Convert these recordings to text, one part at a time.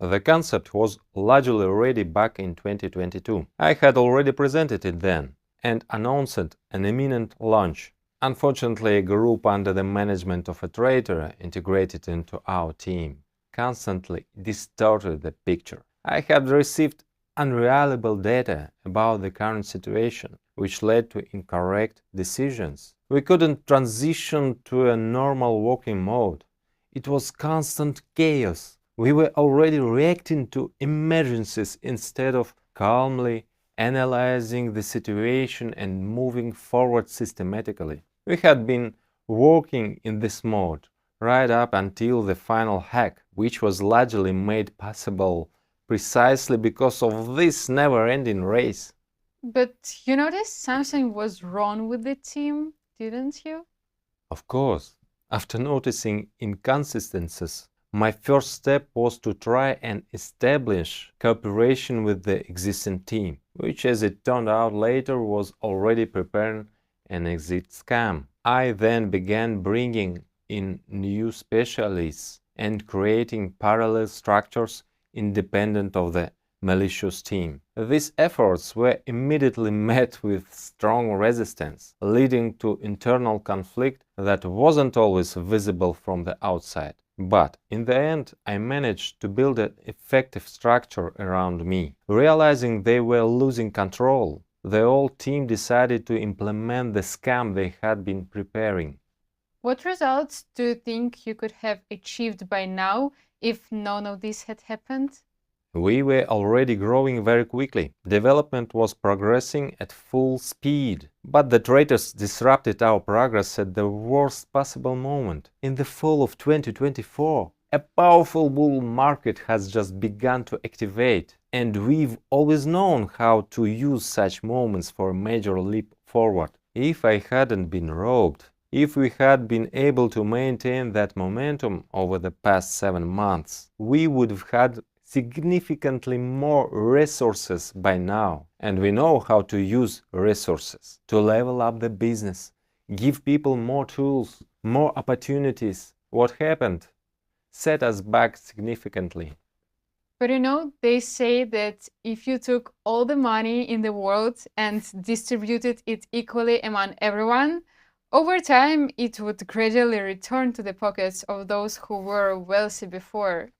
The concept was largely ready back in 2022. I had already presented it then and announced an imminent launch. Unfortunately, a group under the management of a traitor integrated into our team constantly distorted the picture. I had received unreliable data about the current situation, which led to incorrect decisions. We couldn't transition to a normal working mode. It was constant chaos. We were already reacting to emergencies instead of calmly analyzing the situation and moving forward systematically. We had been working in this mode right up until the final hack, which was largely made possible precisely because of this never-ending race. But you noticed something was wrong with the team, didn't you? Of course, after noticing inconsistencies, my first step was to try and establish cooperation with the existing team, which as it turned out later was already preparing an exit scam. I then began bringing in new specialists and creating parallel structures independent of the malicious team. These efforts were immediately met with strong resistance, leading to internal conflict that wasn't always visible from the outside. But in the end, I managed to build an effective structure around me. Realizing they were losing control, the whole team decided to implement the scam they had been preparing. What results do you think you could have achieved by now if none of this had happened? We were already growing very quickly. Development was progressing at full speed. But the traitors disrupted our progress at the worst possible moment. In the fall of 2024, a powerful bull market has just begun to activate. And we've always known how to use such moments for a major leap forward. If I hadn't been robbed, if we had been able to maintain that momentum over the past 7 months, we would have had significantly more resources by now. And we know how to use resources to level up the business, give people more tools, more opportunities. What happened? Set us back significantly. But you know, they say that if you took all the money in the world and distributed it equally among everyone, over time it would gradually return to the pockets of those who were wealthy before.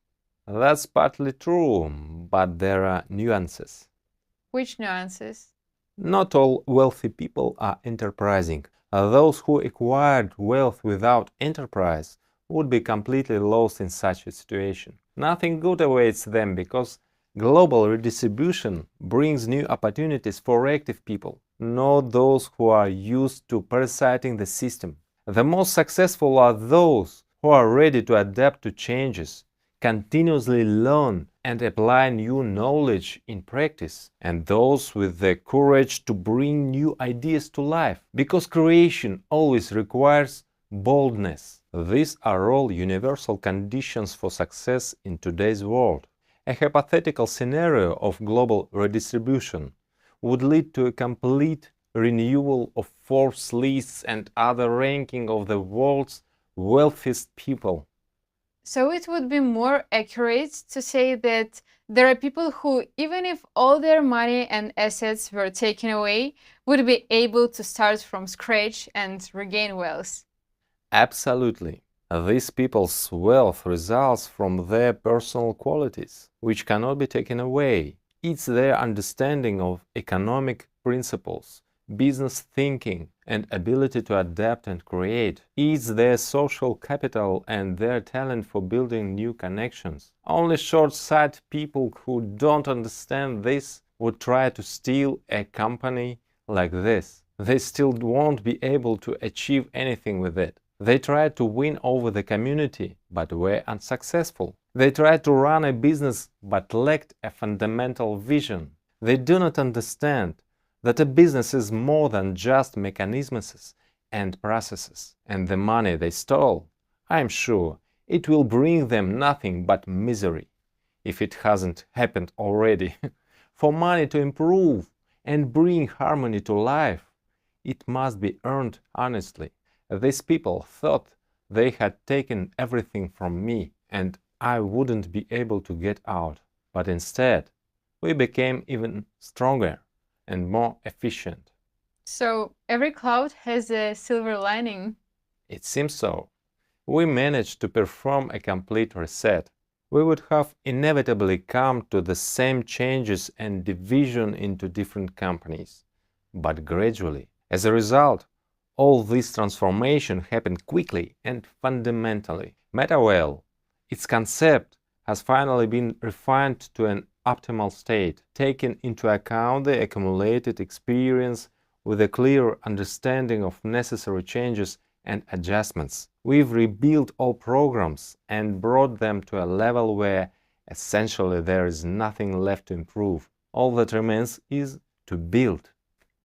That's partly true, but there are nuances. Which nuances? Not all wealthy people are enterprising. Those who acquired wealth without enterprise would be completely lost in such a situation. Nothing good awaits them because global redistribution brings new opportunities for active people, not those who are used to parasiting the system. The most successful are those who are ready to adapt to changes, continuously learn and apply new knowledge in practice, and those with the courage to bring new ideas to life, because creation always requires boldness. These are all universal conditions for success in today's world. A hypothetical scenario of global redistribution would lead to a complete renewal of Forbes lists and other ranking of the world's wealthiest people. So it would be more accurate to say that there are people who, even if all their money and assets were taken away, would be able to start from scratch and regain wealth. Absolutely. These people's wealth results from their personal qualities, which cannot be taken away. It's their understanding of economic principles, business thinking, and ability to adapt and create. It's their social capital and their talent for building new connections. Only short-sighted people who don't understand this would try to steal a company like this. They still won't be able to achieve anything with it. They tried to win over the community, but were unsuccessful. They tried to run a business, but lacked a fundamental vision. They do not understand that a business is more than just mechanisms and processes. And the money they stole, I'm sure, it will bring them nothing but misery, if it hasn't happened already. For money to improve and bring harmony to life, it must be earned honestly. These people thought they had taken everything from me, and I wouldn't be able to get out, but instead, we became even stronger and more efficient. So every cloud has a silver lining. It seems so. We managed to perform a complete reset. We would have inevitably come to the same changes and division into different companies, but gradually. As a result, all this transformation happened quickly and fundamentally. Metaverse, its concept, has finally been refined to an optimal state, taking into account the accumulated experience with a clear understanding of necessary changes and adjustments. We've rebuilt all programs and brought them to a level where essentially there is nothing left to improve. All that remains is to build.